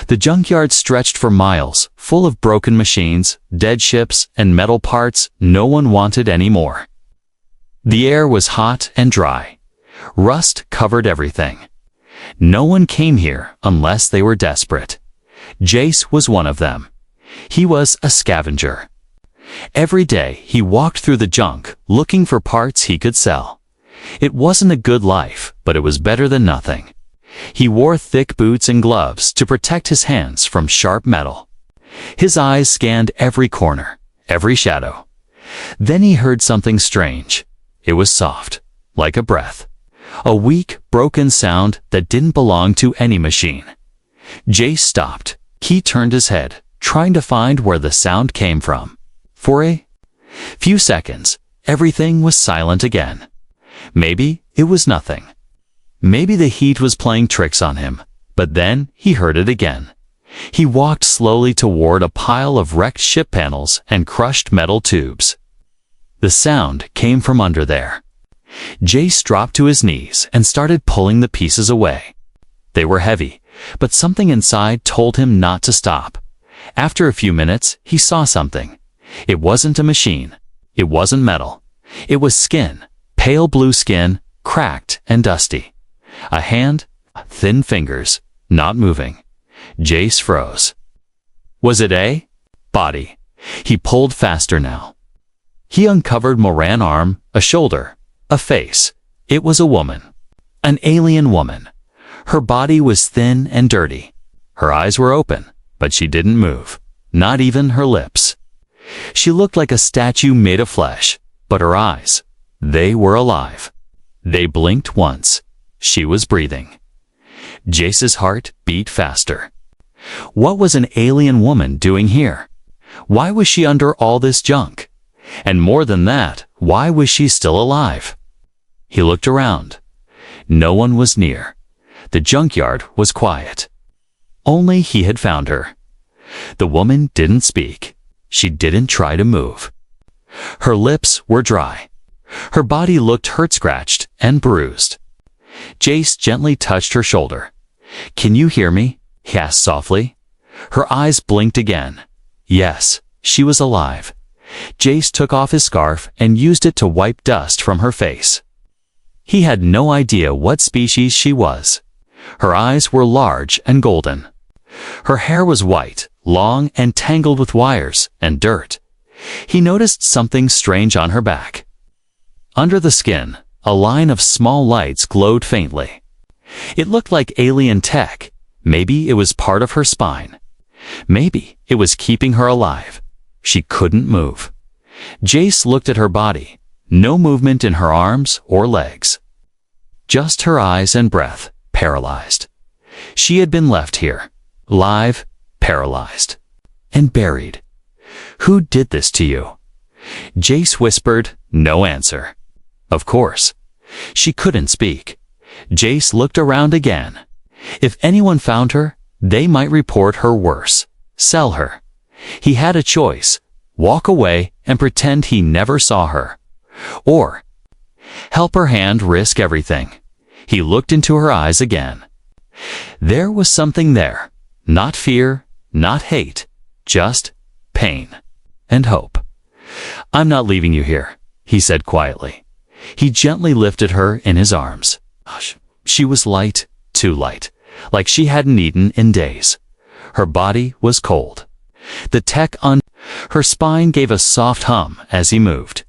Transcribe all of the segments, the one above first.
The junkyard stretched for miles, full of broken machines, dead ships, and metal parts no one wanted anymore. The air was hot and dry. Rust covered everything. No one came here unless they were desperate. Jace was one of them. He was a scavenger. Every day he walked through the junk, looking for parts he could sell. It wasn't a good life, but it was better than nothing. He wore thick boots and gloves to protect his hands from sharp metal. His eyes scanned every corner, every shadow. Then he heard something strange. It was soft, like a breath. A weak, broken sound that didn't belong to any machine. Jace stopped. He turned his head, trying to find where the sound came from. For a few seconds, everything was silent again. Maybe it was nothing. Maybe the heat was playing tricks on him, but then he heard it again. He walked slowly toward a pile of wrecked ship panels and crushed metal tubes. The sound came from under there. Jace dropped to his knees and started pulling the pieces away. They were heavy, but something inside told him not to stop. After a few minutes, he saw something. It wasn't a machine. It wasn't metal. It was skin, pale blue skin, cracked and dusty. A hand, thin fingers, not moving. Jace froze. Was it a body? He pulled faster now. He uncovered Moran's arm, a shoulder, a face. It was a woman. An alien woman. Her body was thin and dirty. Her eyes were open, but she didn't move. Not even her lips. She looked like a statue made of flesh, but her eyes, they were alive. They blinked once. She was breathing. Jace's heart beat faster. What was an alien woman doing here? Why was she under all this junk? And more than that, why was she still alive? He looked around. No one was near. The junkyard was quiet. Only he had found her. The woman didn't speak. She didn't try to move. Her lips were dry. Her body looked hurt-scratched and bruised. Jace gently touched her shoulder. "Can you hear me?" he asked softly. Her eyes blinked again. Yes, she was alive. Jace took off his scarf and used it to wipe dust from her face. He had no idea what species she was. Her eyes were large and golden. Her hair was white, long and tangled with wires and dirt. He noticed something strange on her back. Under the skin, a line of small lights glowed faintly. It looked like alien tech. Maybe it was part of her spine. Maybe it was keeping her alive. She couldn't move. Jace looked at her body. No movement in her arms or legs. Just her eyes and breath, paralyzed. She had been left here, live, paralyzed, and buried. "Who did this to you?" Jace whispered, no answer. Of course. She couldn't speak. Jace looked around again. If anyone found her, they might report her worse, sell her. He had a choice: walk away and pretend he never saw her, or help her hand risk everything. He looked into her eyes again. There was something there. Not fear, not hate, just pain and hope. "I'm not leaving you here," he said quietly. He gently lifted her in his arms. She was light, too light, like she hadn't eaten in days. Her body was cold. The tech on her spine gave a soft hum as he moved.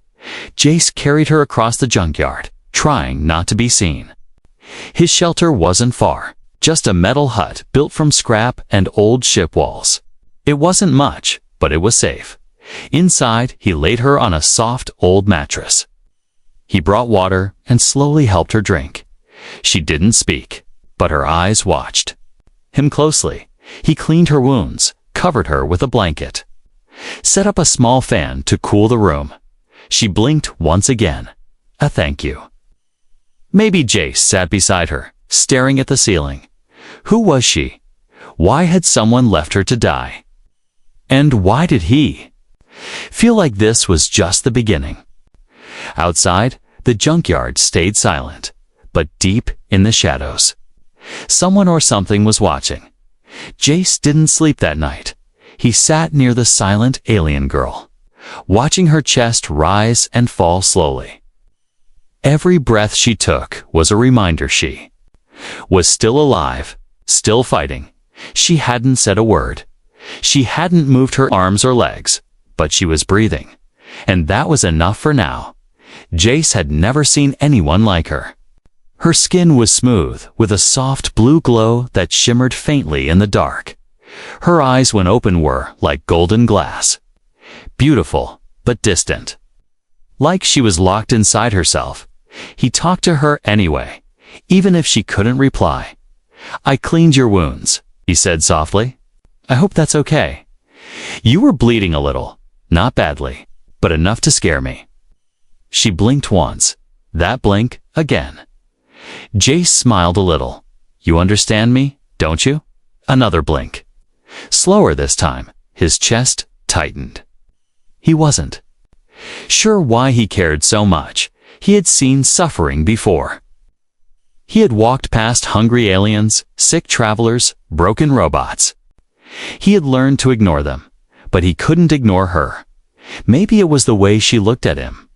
Jace carried her across the junkyard, trying not to be seen. His shelter wasn't far, just a metal hut built from scrap and old ship walls. It wasn't much, but it was safe. Inside, he laid her on a soft old mattress. He brought water and slowly helped her drink. She didn't speak, but her eyes watched him closely. He cleaned her wounds, covered her with a blanket, set up a small fan to cool the room. She blinked once again. A thank you. Maybe Jace sat beside her, staring at the ceiling. Who was she? Why had someone left her to die? And why did he feel like this was just the beginning? Outside, the junkyard stayed silent, but deep in the shadows, someone or something was watching. Jace didn't sleep that night. He sat near the silent alien girl, watching her chest rise and fall slowly. Every breath she took was a reminder she was still alive, still fighting. She hadn't said a word. She hadn't moved her arms or legs, but she was breathing. And that was enough for now. Jace had never seen anyone like her. Her skin was smooth, with a soft blue glow that shimmered faintly in the dark. Her eyes when open were like golden glass. Beautiful, but distant. Like she was locked inside herself. He talked to her anyway, even if she couldn't reply. "I cleaned your wounds," he said softly. "I hope that's okay. You were bleeding a little, not badly, but enough to scare me." She blinked once. That blink, again. Jace smiled a little. "You understand me, don't you?" Another blink. Slower this time. His chest tightened. He wasn't sure why he cared so much. He had seen suffering before. He had walked past hungry aliens, sick travelers, broken robots. He had learned to ignore them, but he couldn't ignore her. Maybe it was the way she looked at him.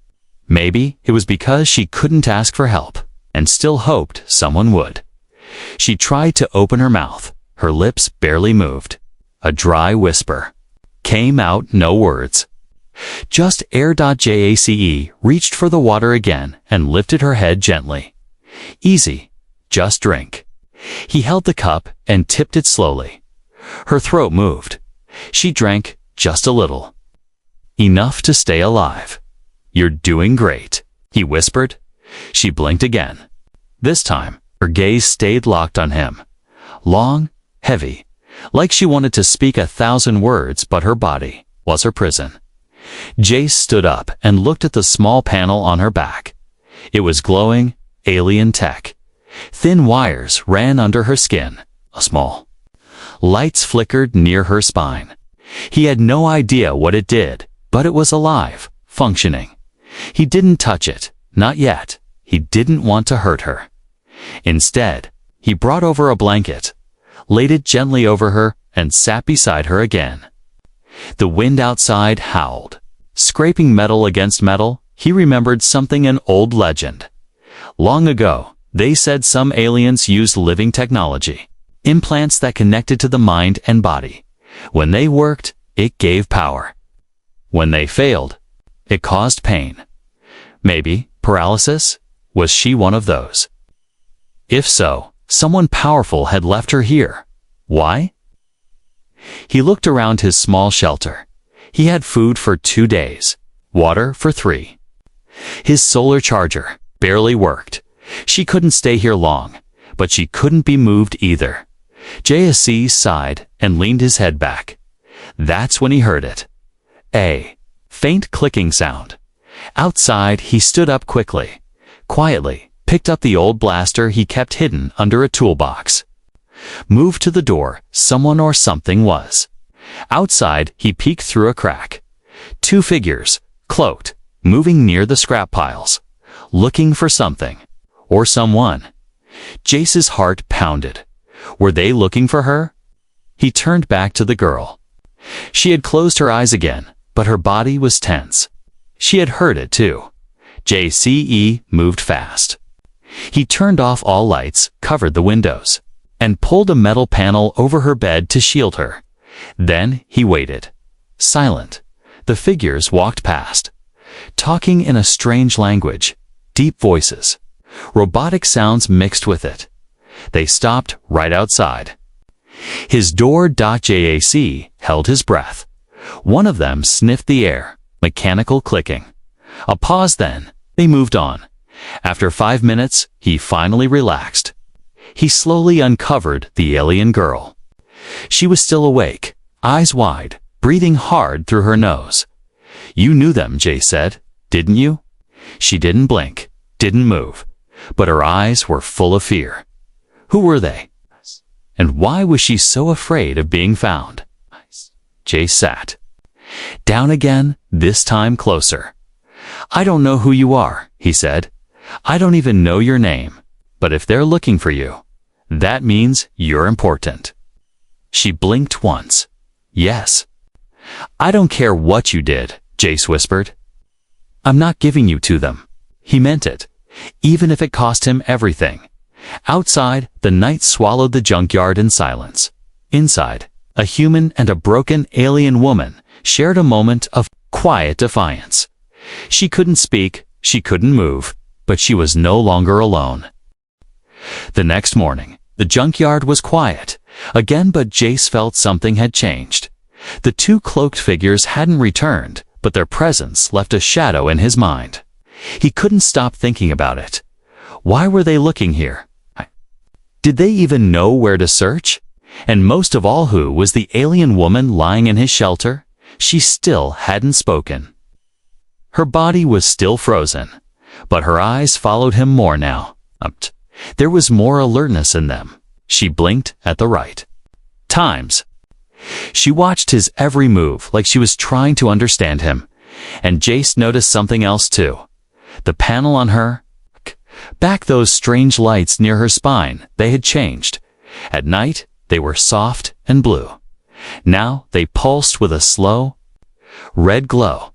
Maybe it was because she couldn't ask for help, and still hoped someone would. She tried to open her mouth. Her lips barely moved. A dry whisper came out, no words. Just air. Jace reached for the water again and lifted her head gently. "Easy, just drink." He held the cup and tipped it slowly. Her throat moved. She drank just a little. Enough to stay alive. "You're doing great," he whispered. She blinked again. This time, her gaze stayed locked on him. Long, heavy, like she wanted to speak 1,000 words, but her body was her prison. Jace stood up and looked at the small panel on her back. It was glowing, alien tech. Thin wires ran under her skin. Small lights flickered near her spine. He had no idea what it did, but it was alive, functioning. He didn't touch it, not yet. He didn't want to hurt her. Instead, he brought over a blanket, laid it gently over her, and sat beside her again. The wind outside howled, scraping metal against metal. He remembered something, an old legend. Long ago, they said some aliens used living technology, implants that connected to the mind and body. When they worked, it gave power. When they failed, it caused pain. Maybe paralysis? Was she one of those? If so, someone powerful had left her here. Why? He looked around his small shelter. He had food for 2 days, water for 3. His solar charger barely worked. She couldn't stay here long, but she couldn't be moved either. Jace sighed and leaned his head back. That's when he heard it. A faint clicking sound. Outside, he stood up quickly, quietly, picked up the old blaster he kept hidden under a toolbox. Moved to the door. Someone or something was. Outside, he peeked through a crack. 2 figures, cloaked, moving near the scrap piles, looking for something. Or someone. Jace's heart pounded. Were they looking for her? He turned back to the girl. She had closed her eyes again, but her body was tense. She had heard it too. Jace moved fast. He turned off all lights, covered the windows, and pulled a metal panel over her bed to shield her. Then he waited. Silent. The figures walked past, talking in a strange language, deep voices, robotic sounds mixed with it. They stopped right outside. His door. Jace held his breath. One of them sniffed the air, mechanical clicking. A pause, then they moved on. After 5 minutes, he finally relaxed. He slowly uncovered the alien girl. She was still awake, eyes wide, breathing hard through her nose. "You knew them," Jace said, "didn't you?" She didn't blink, didn't move, but her eyes were full of fear. Who were they? And why was she so afraid of being found? Jace sat down again, this time closer. "I don't know who you are," he said. "I don't even know your name. But if they're looking for you, that means you're important." She blinked once. Yes. I don't care what you did, Jace whispered. I'm not giving you to them. He meant it, even if it cost him everything. Outside, the night swallowed the junkyard in silence. Inside, a human and a broken alien woman shared a moment of quiet defiance. She couldn't speak, she couldn't move, but she was no longer alone. The next morning, the junkyard was quiet again, but Jace felt something had changed. The two cloaked figures hadn't returned, but their presence left a shadow in his mind. He couldn't stop thinking about it. Why were they looking here? Did they even know where to search? And most of all, who was the alien woman lying in his shelter? She still hadn't spoken. Her body was still frozen, but her eyes followed him more now. There was more alertness in them. She blinked at the right times. She watched his every move like she was trying to understand him, and Jace noticed something else too. The panel on her back, those strange lights near her spine, they had changed. At night, they were soft and blue. Now they pulsed with a slow, red glow.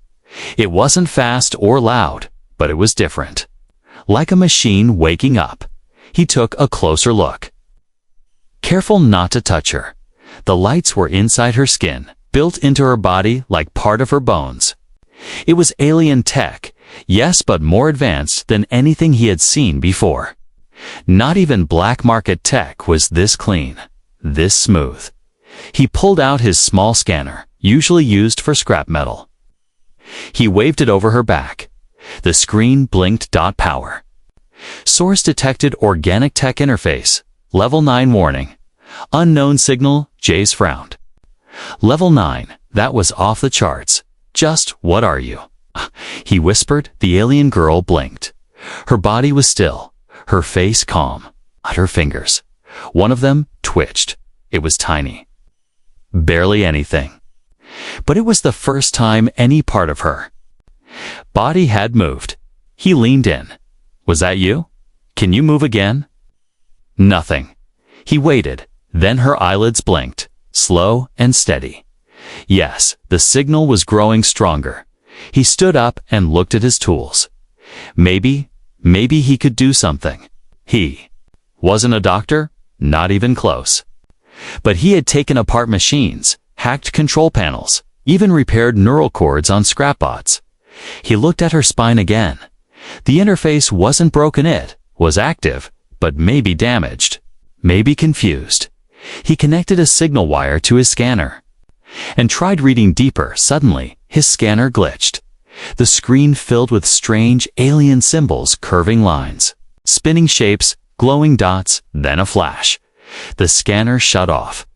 It wasn't fast or loud, but it was different. Like a machine waking up. He took a closer look. Careful not to touch her. The lights were inside her skin, built into her body like part of her bones. It was alien tech, yes, but more advanced than anything he had seen before. Not even black market tech was this clean, this smooth. He pulled out his small scanner, usually used for scrap metal. He waved it over her back. The screen blinked. Power. Source detected organic tech interface. Level 9 warning. Unknown signal. Jace frowned. Level 9, that was off the charts. Just what are you? He whispered. The alien girl blinked. Her body was still, her face calm. At her fingers, one of them twitched. It was tiny. Barely anything. But it was the first time any part of her body had moved. He leaned in. Was that you? Can you move again? Nothing. He waited. Then her eyelids blinked, slow and steady. Yes, the signal was growing stronger. He stood up and looked at his tools. Maybe he could do something. He wasn't a doctor, not even close. But he had taken apart machines, hacked control panels, even repaired neural cords on scrapbots. He looked at her spine again. The interface wasn't broken, it was active, but maybe damaged, maybe confused. He connected a signal wire to his scanner and tried reading deeper. Suddenly, his scanner glitched. The screen filled with strange alien symbols, curving lines, spinning shapes, glowing dots, then a flash. The scanner shut off.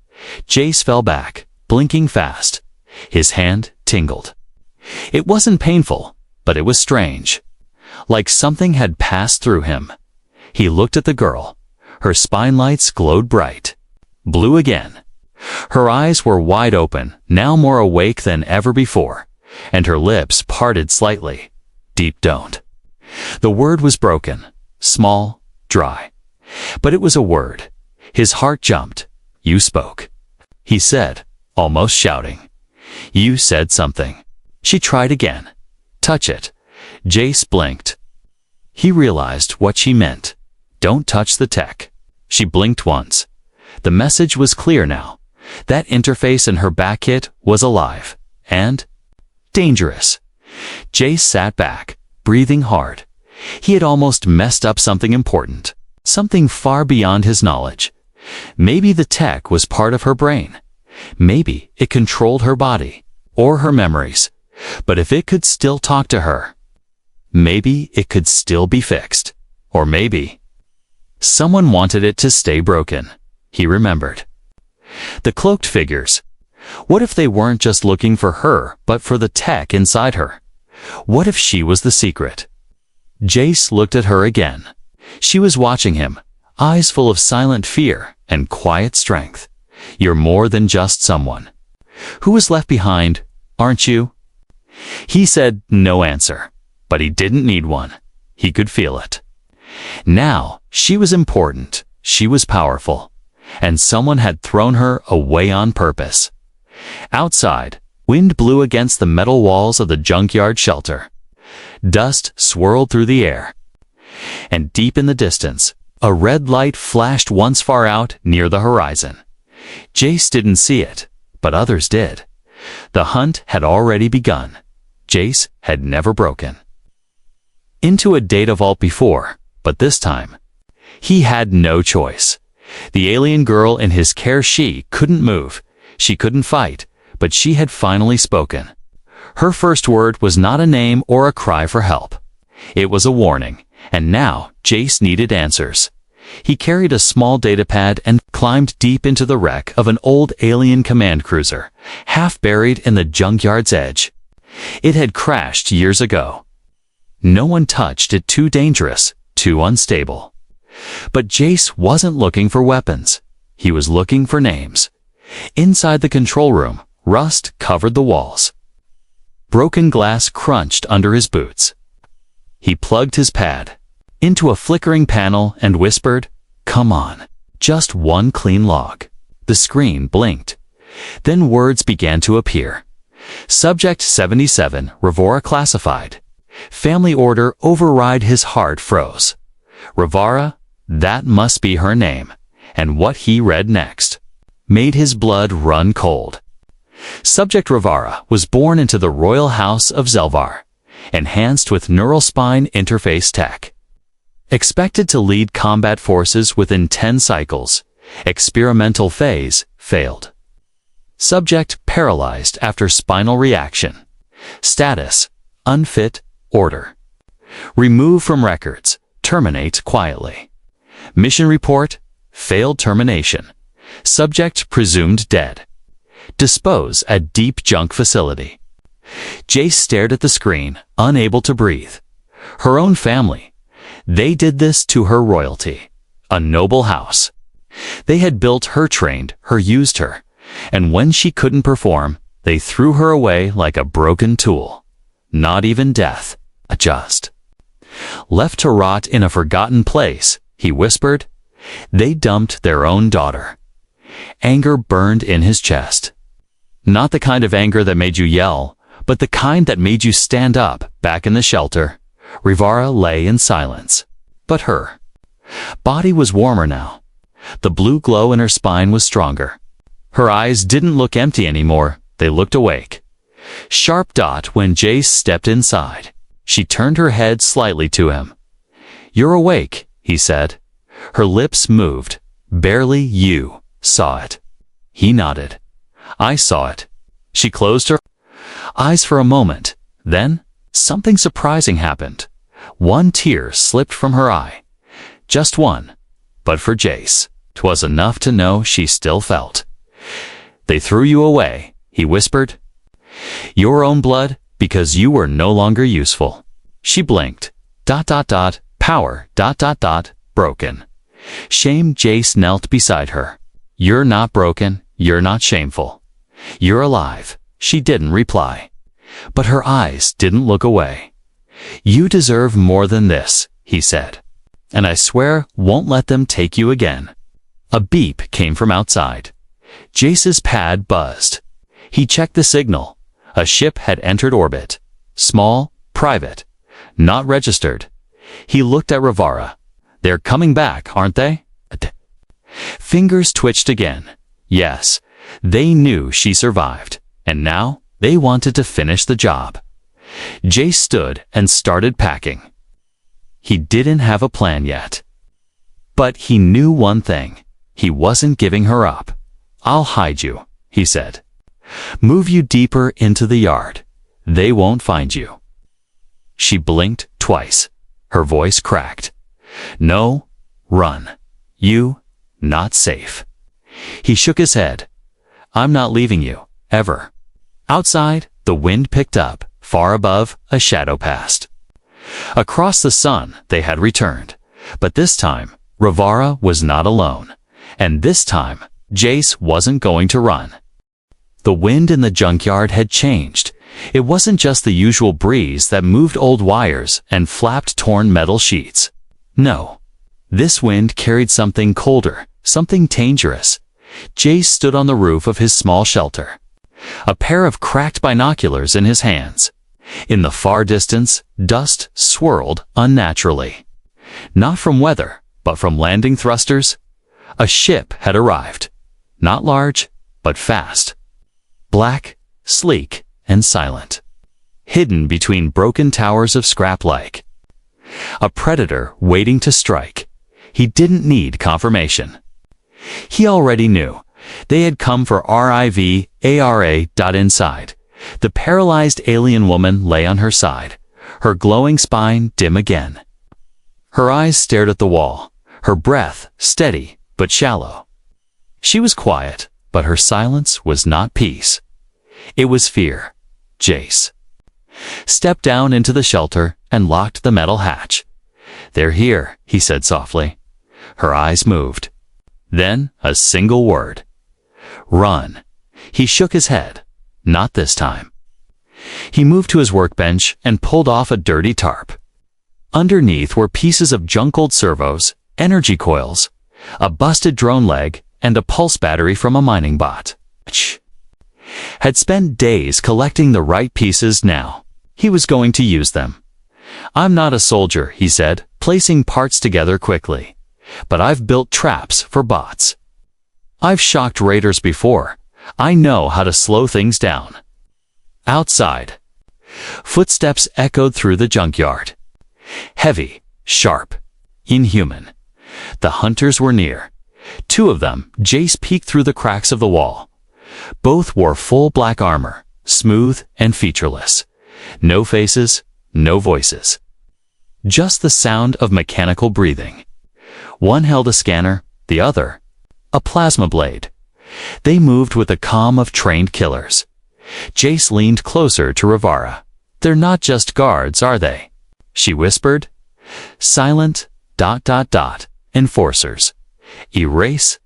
Jace fell back, blinking fast. His hand tingled. It wasn't painful, but it was strange. Like something had passed through him. He looked at the girl. Her spine lights glowed bright. Blue again. Her eyes were wide open, now more awake than ever before, and her lips parted slightly. Deep don't. The word was broken, small, dry. But it was a word. His heart jumped. You spoke. He said, almost shouting. You said something. She tried again. Touch it. Jace blinked. He realized what she meant. Don't touch the tech. She blinked once. The message was clear now. That interface in her back kit was alive and dangerous. Jace sat back, breathing hard. He had almost messed up something important, something far beyond his knowledge. Maybe the tech was part of her brain. Maybe it controlled her body or her memories. But if it could still talk to her, maybe it could still be fixed. Or maybe someone wanted it to stay broken. He remembered. The cloaked figures. What if they weren't just looking for her, but for the tech inside her? What if she was the secret? Jace looked at her again. She was watching him, eyes full of silent fear and quiet strength. You're more than just someone who was left behind, aren't you? He said no answer, but he didn't need one. He could feel it. Now, she was important. She was powerful. and someone had thrown her away on purpose. Outside, wind blew against the metal walls of the junkyard shelter. Dust swirled through the air. And deep in the distance, a red light flashed once far out near the horizon. Jace didn't see it, but others did. The hunt had already begun. Jace had never broken into a data vault before, but this time, he had no choice. The alien girl in his care, she couldn't move, she couldn't fight, but she had finally spoken. Her first word was not a name or a cry for help. It was a warning, and now Jace needed answers. He carried a small datapad and climbed deep into the wreck of an old alien command cruiser, half buried in the junkyard's edge. It had crashed years ago. No one touched it, too dangerous, too unstable. But Jace wasn't looking for weapons. He was looking for names. Inside the control room, rust covered the walls. Broken glass crunched under his boots. He plugged his pad into a flickering panel and whispered, "Come on, just one clean log." The screen blinked. Then words began to appear. Subject 77, Rivara classified. Family order override. His heart froze. Rivara, that must be her name. And what he read next made his blood run cold. Subject Rivara was born into the royal house of Zelvar, enhanced with neural spine interface tech. Expected to lead combat forces within 10 cycles. Experimental phase failed. Subject paralyzed after spinal reaction. Status unfit. Order remove from records. Terminate quietly. Mission report failed termination. Subject presumed dead. Dispose at deep junk facility. Jace stared at the screen, unable to breathe. Her own family. They did this to her royalty. A noble house. They had built her, trained her, used her. And when she couldn't perform, they threw her away like a broken tool. Not even death. Adjust. Left to rot in a forgotten place, he whispered. They dumped their own daughter. Anger burned in his chest. Not the kind of anger that made you yell, but the kind that made you stand up. Back in the shelter, Rivara lay in silence. But her body was warmer now. The blue glow in her spine was stronger. Her eyes didn't look empty anymore, they looked awake. Sharp dot when Jace stepped inside. She turned her head slightly to him. "You're awake," he said. Her lips moved. "Barely. You saw it." He nodded. "I saw it." She closed her eyes for a moment. Then, something surprising happened. One tear slipped from her eye. Just one. But for Jace, 'twas enough to know she still felt. "They threw you away," he whispered. "Your own blood, because you were no longer useful." She blinked. ... Power ... Broken. Shame. Jace knelt beside her. "You're not broken, you're not shameful. You're alive." She didn't reply. But her eyes didn't look away. "You deserve more than this," he said. "And I swear won't let them take you again." A beep came from outside. Jace's pad buzzed. He checked the signal. A ship had entered orbit. Small, private, not registered. He looked at Rivara. "They're coming back, aren't they?" Fingers twitched again. Yes, they knew she survived, and now they wanted to finish the job. Jace stood and started packing. He didn't have a plan yet. But he knew one thing. He wasn't giving her up. "I'll hide you," he said. "Move you deeper into the yard. They won't find you." She blinked twice. Her voice cracked. "No, run. You, not safe." He shook his head. "I'm not leaving you, ever." Outside, the wind picked up. Far above, a shadow passed. Across the sun, they had returned. But this time, Rivara was not alone. And this time, Jace wasn't going to run. The wind in the junkyard had changed. It wasn't just the usual breeze that moved old wires and flapped torn metal sheets. No, this wind carried something colder, something dangerous. Jace stood on the roof of his small shelter, a pair of cracked binoculars in his hands. In the far distance, dust swirled unnaturally. Not from weather, but from landing thrusters. A ship had arrived. Not large, but fast. Black, sleek, and silent. Hidden between broken towers of scrap like. A predator waiting to strike. He didn't need confirmation. He already knew. They had come for RIVARA. Inside, the paralyzed alien woman lay on her side, her glowing spine dim again. Her eyes stared at the wall, her breath steady but shallow. She was quiet, but her silence was not peace. It was fear. Jace stepped down into the shelter and locked the metal hatch. "They're here," he said softly. Her eyes moved. Then a single word. "Run." He shook his head. Not this time. He moved to his workbench and pulled off a dirty tarp. Underneath were pieces of junk-old servos, energy coils, a busted drone leg, and a pulse battery from a mining bot. Had spent days collecting the right pieces. Now he was going to use them. "I'm not a soldier," he said, placing parts together quickly. "But I've built traps for bots. I've shocked raiders before. I know how to slow things down." Outside, footsteps echoed through the junkyard. Heavy, sharp, inhuman. The hunters were near. Two of them. Jace peeked through the cracks of the wall. Both wore full black armor, smooth and featureless. No faces, no voices. Just the sound of mechanical breathing. One held a scanner, the other a plasma blade. They moved with the calm of trained killers. Jace leaned closer to Rivara. "They're not just guards, are they?" she whispered. "Silent, ... enforcers. Erase, ...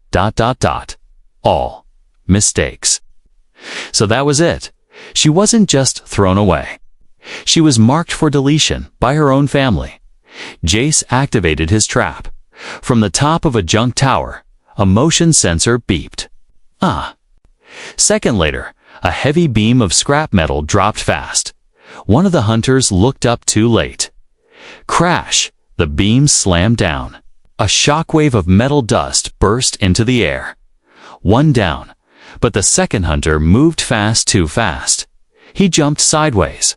all mistakes." So that was it. She wasn't just thrown away. She was marked for deletion by her own family. Jace activated his trap. From the top of a junk tower, a motion sensor beeped. Second later, a heavy beam of scrap metal dropped fast. One of the hunters looked up too late. Crash! The beam slammed down. A shockwave of metal dust burst into the air. One down, but the second hunter moved too fast. He jumped sideways,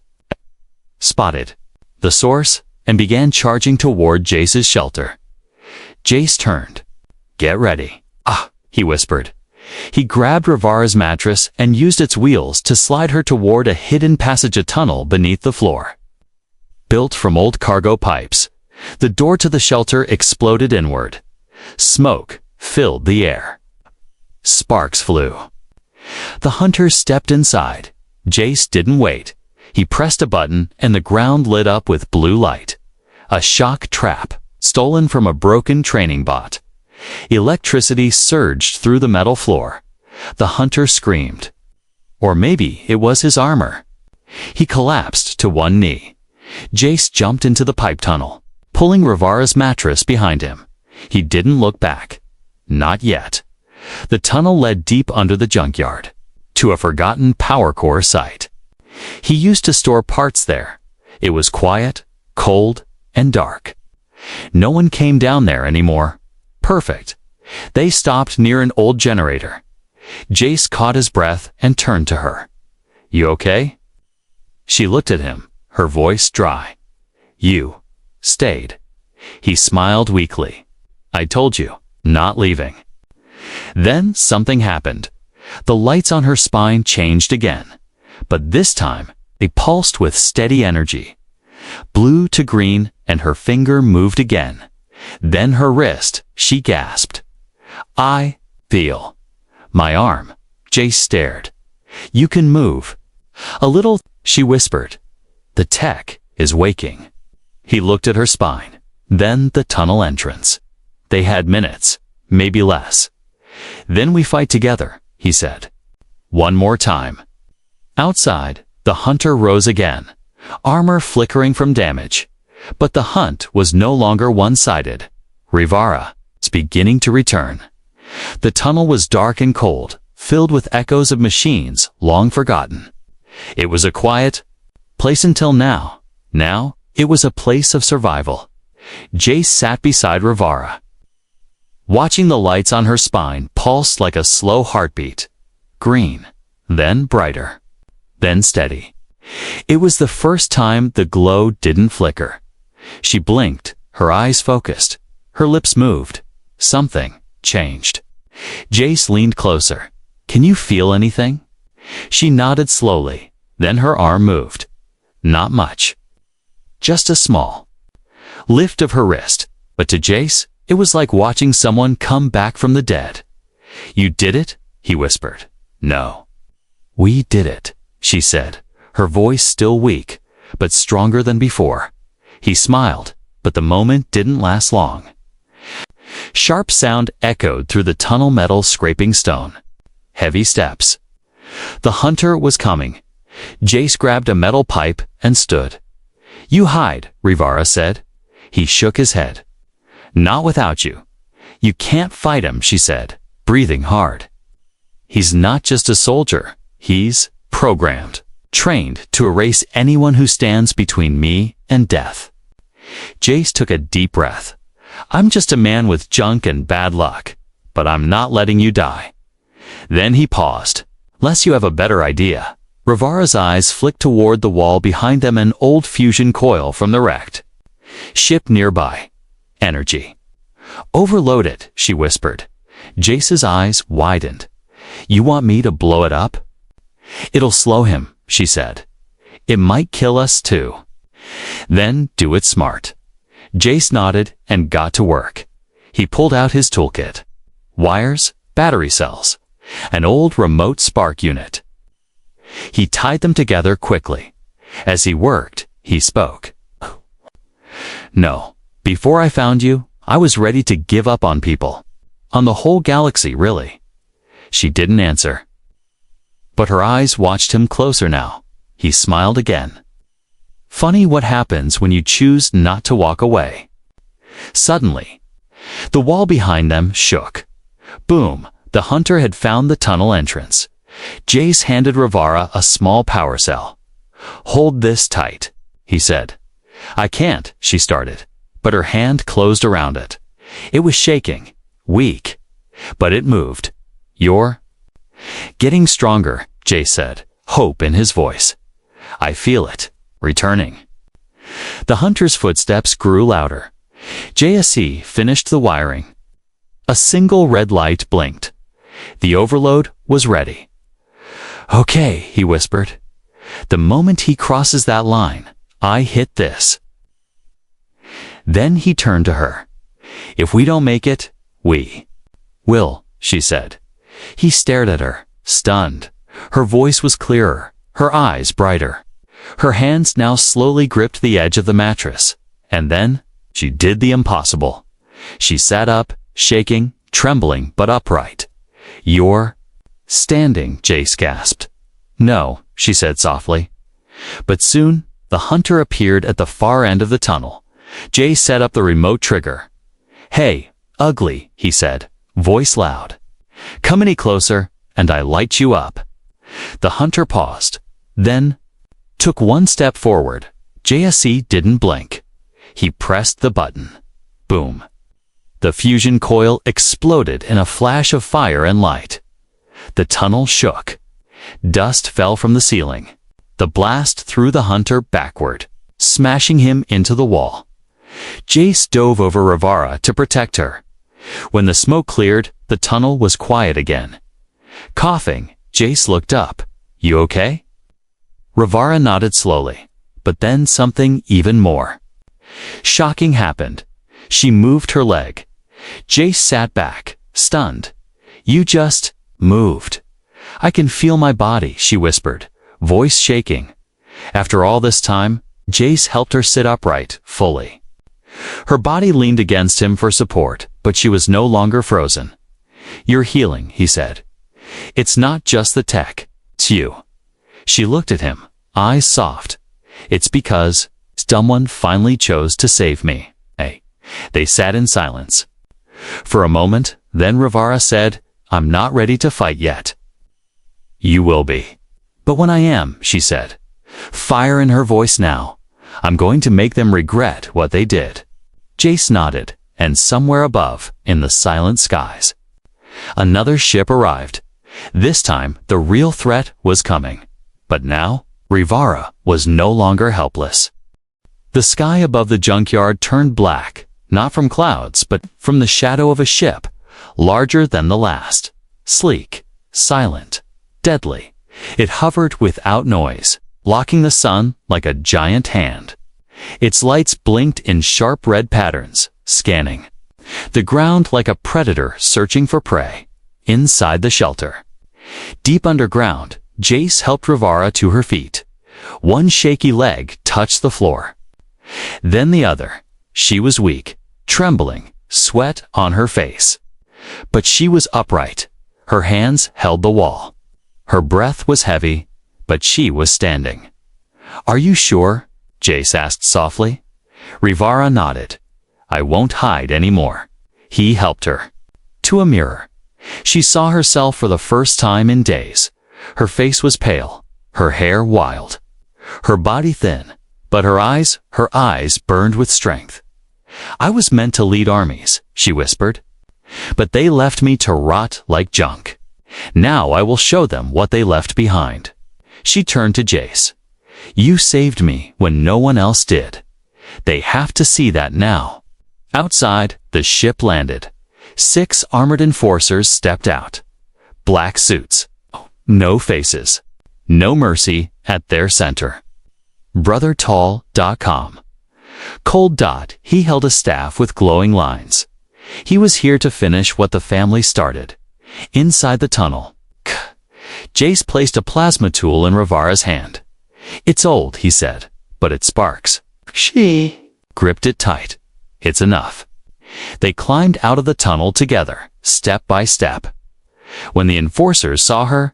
spotted the source, and began charging toward Jace's shelter. Jace turned. "Get ready." He whispered. He grabbed Rivara's mattress and used its wheels to slide her toward a hidden passage, a tunnel beneath the floor. Built from old cargo pipes, the door to the shelter exploded inward. Smoke filled the air. Sparks flew. The hunters stepped inside. Jace didn't wait. He pressed a button and the ground lit up with blue light. A shock trap, stolen from a broken training bot. Electricity surged through the metal floor. The hunter screamed. Or maybe it was his armor. He collapsed to one knee. Jace jumped into the pipe tunnel, pulling Rivara's mattress behind him. He didn't look back. Not yet. The tunnel led deep under the junkyard, to a forgotten power core site. He used to store parts there. It was quiet, cold, and dark. No one came down there anymore. Perfect. They stopped near an old generator. Jace caught his breath and turned to her. "You okay?" She looked at him, her voice dry. "You stayed." He smiled weakly. "I told you, not leaving." Then something happened. The lights on her spine changed again, but this time they pulsed with steady energy. Blue to green, and her finger moved again. Then her wrist. She gasped. "I feel." "My arm." Jace stared. "You can move." "A little," she whispered. "The tech is waking." He looked at her spine. Then the tunnel entrance. They had minutes, maybe less. "Then we fight together," he said. "One more time." Outside, the hunter rose again, armor flickering from damage. But the hunt was no longer one-sided. Rivara was beginning to return. The tunnel was dark and cold, filled with echoes of machines long forgotten. It was a quiet place until now. Now, it was a place of survival. Jace sat beside Rivara, watching the lights on her spine pulse like a slow heartbeat. Green, then brighter, then steady. It was the first time the glow didn't flicker. She blinked, her eyes focused, her lips moved. Something changed. Jace leaned closer. "Can you feel anything?" She nodded slowly, then her arm moved. Not much. Just a small lift of her wrist, but to Jace, it was like watching someone come back from the dead. "You did it?" he whispered. "No. We did it," she said, her voice still weak, but stronger than before. He smiled, but the moment didn't last long. Sharp sound echoed through the tunnel, metal scraping stone. Heavy steps. The hunter was coming. Jace grabbed a metal pipe and stood. "You hide," Rivara said. He shook his head. "Not without you." "You can't fight him," she said, breathing hard. "He's not just a soldier. He's programmed, trained to erase anyone who stands between me and death." Jace took a deep breath. "I'm just a man with junk and bad luck, but I'm not letting you die." Then he paused. "Unless you have a better idea." Rivara's eyes flicked toward the wall behind them, an old fusion coil from the wrecked ship nearby. "Energy. Overload it," she whispered. Jace's eyes widened. "You want me to blow it up?" "It'll slow him," she said. "It might kill us too." "Then do it smart." Jace nodded and got to work. He pulled out his toolkit. Wires, battery cells, an old remote spark unit. He tied them together quickly. As he worked, he spoke. "No, before I found you, I was ready to give up on people. On the whole galaxy, really." She didn't answer, but her eyes watched him closer now. He smiled again. "Funny what happens when you choose not to walk away." Suddenly, the wall behind them shook. Boom! The hunter had found the tunnel entrance. Jace handed Rivara a small power cell. "Hold this tight," he said. "I can't," she started, but her hand closed around it. It was shaking, weak, but it moved. "You're getting stronger," Jace said, hope in his voice. "I feel it, returning." The hunter's footsteps grew louder. JSE finished the wiring. A single red light blinked. The overload was ready. "Okay," he whispered. "The moment he crosses that line, I hit this." Then he turned to her. "If we don't make it, we will," she said. He stared at her, stunned. Her voice was clearer, her eyes brighter. Her hands now slowly gripped the edge of the mattress. And then, she did the impossible. She sat up, shaking, trembling but upright. "You're standing," Jace gasped. "No," she said softly. But soon, the hunter appeared at the far end of the tunnel. Jace set up the remote trigger. "Hey, ugly," he said, voice loud. "Come any closer, and I light you up." The hunter paused, then took one step forward. JSE didn't blink. He pressed the button. Boom. The fusion coil exploded in a flash of fire and light. The tunnel shook. Dust fell from the ceiling. The blast threw the hunter backward, smashing him into the wall. Jace dove over Rivara to protect her. When the smoke cleared, the tunnel was quiet again. Coughing, Jace looked up. "You okay?" Rivara nodded slowly, but then something even more shocking happened. She moved her leg. Jace sat back, stunned. "You just moved." "I can feel my body," she whispered, voice shaking. After all this time, Jace helped her sit upright, fully. Her body leaned against him for support, but she was no longer frozen. "You're healing," he said. "It's not just the tech, it's you." She looked at him, eyes soft. "It's because someone finally chose to save me." Hey. They sat in silence. For a moment, then Rivara said, "I'm not ready to fight yet." "You will be." "But when I am," she said, fire in her voice now, "I'm going to make them regret what they did." Jace nodded, and somewhere above, in the silent skies, another ship arrived. This time, the real threat was coming. But now, Rivara was no longer helpless. The sky above the junkyard turned black, not from clouds, but from the shadow of a ship, larger than the last. Sleek, silent, deadly. It hovered without noise, blocking the sun like a giant hand. Its lights blinked in sharp red patterns, scanning the ground like a predator searching for prey. Inside the shelter, deep underground, Jace helped Rivara to her feet. One shaky leg touched the floor, then the other. She was weak, trembling, sweat on her face. But she was upright. Her hands held the wall. Her breath was heavy, but she was standing. "Are you sure?" Jace asked softly. Rivara nodded. "I won't hide anymore." He helped her to a mirror. She saw herself for the first time in days. Her face was pale, her hair wild, her body thin, but her eyes burned with strength. "I was meant to lead armies," she whispered, "but they left me to rot like junk. Now I will show them what they left behind." She turned to Jace. "You saved me when no one else did. They have to see that now." Outside, the ship landed. 6 armored enforcers stepped out. Black suits, no faces, no mercy at their center. BrotherTall.com. Cold Dot, he held a staff with glowing lines. He was here to finish what the family started. Inside the tunnel, Jace placed a plasma tool in Rivara's hand. "It's old," he said, "but it sparks." She gripped it tight. "It's enough." They climbed out of the tunnel together, step by step. When the enforcers saw her,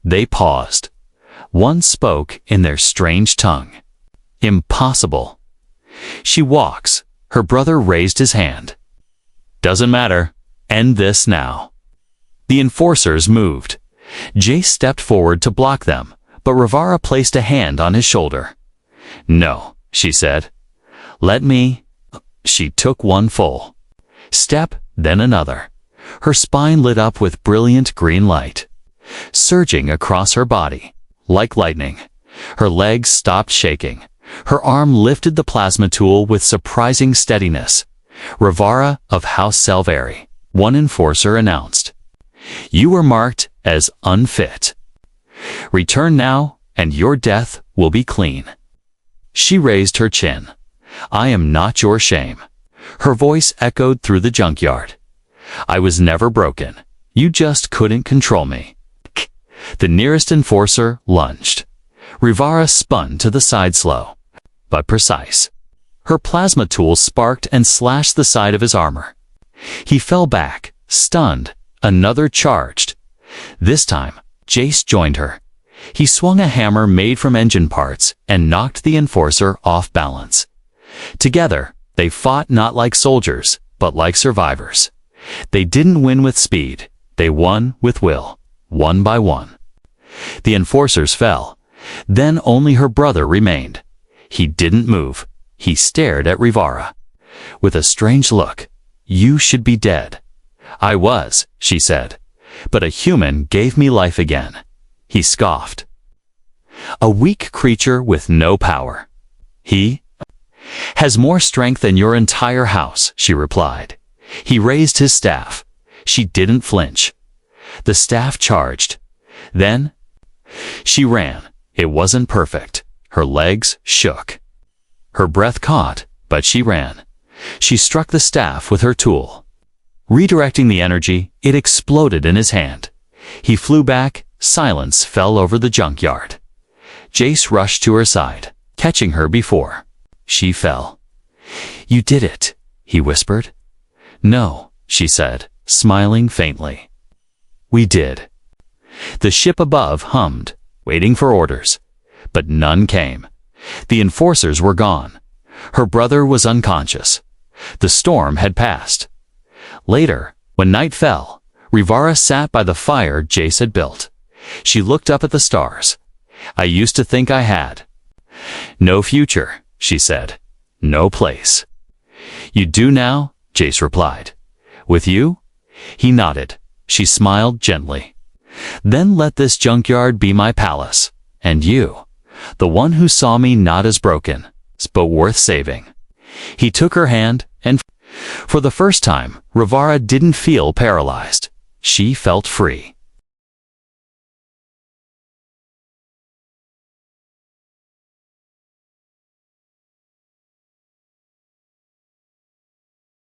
they paused. One spoke in their strange tongue. "Impossible." "She walks." Her brother raised his hand. "Doesn't matter. End this now." The enforcers moved. Jace stepped forward to block them, but Rivara placed a hand on his shoulder. "No," she said. "Let me." She took one full step, then another. Her spine lit up with brilliant green light, surging across her body like lightning. Her legs stopped shaking. Her arm lifted the plasma tool with surprising steadiness. "Rivara of House Salveri," one enforcer announced. "You were marked as unfit. Return now, and your death will be clean." She raised her chin. "I am not your shame." Her voice echoed through the junkyard. "I was never broken. You just couldn't control me." The nearest enforcer lunged. Rivara spun to the side slow, but precise. Her plasma tool sparked and slashed the side of his armor. He fell back, stunned. Another charged. This time, Jace joined her. He swung a hammer made from engine parts and knocked the enforcer off balance. Together, they fought not like soldiers, but like survivors. They didn't win with speed. They won with will, one by one. The enforcers fell. Then only her brother remained. He didn't move. He stared at Rivara with a strange look. "You should be dead." "I was," she said, "but a human gave me life again." He scoffed. "A weak creature with no power." "He has more strength than your entire house," she replied. He raised his staff. She didn't flinch. The staff charged. Then she ran. It wasn't perfect. Her legs shook. Her breath caught, but she ran. She struck the staff with her tool. Redirecting the energy, it exploded in his hand. He flew back. Silence fell over the junkyard. Jace rushed to her side, catching her before she fell. "You did it," he whispered. "No," she said, smiling faintly. "We did." The ship above hummed, waiting for orders, but none came. The enforcers were gone. Her brother was unconscious. The storm had passed. Later, when night fell, Rivara sat by the fire Jace had built. She looked up at the stars. "I used to think I had no future," she said. "No place." "You do now?" Jace replied. "With you?" He nodded. She smiled gently. "Then let this junkyard be my palace. And you, the one who saw me not as broken, but worth saving." He took her hand, and for the first time, Rivara didn't feel paralyzed. She felt free.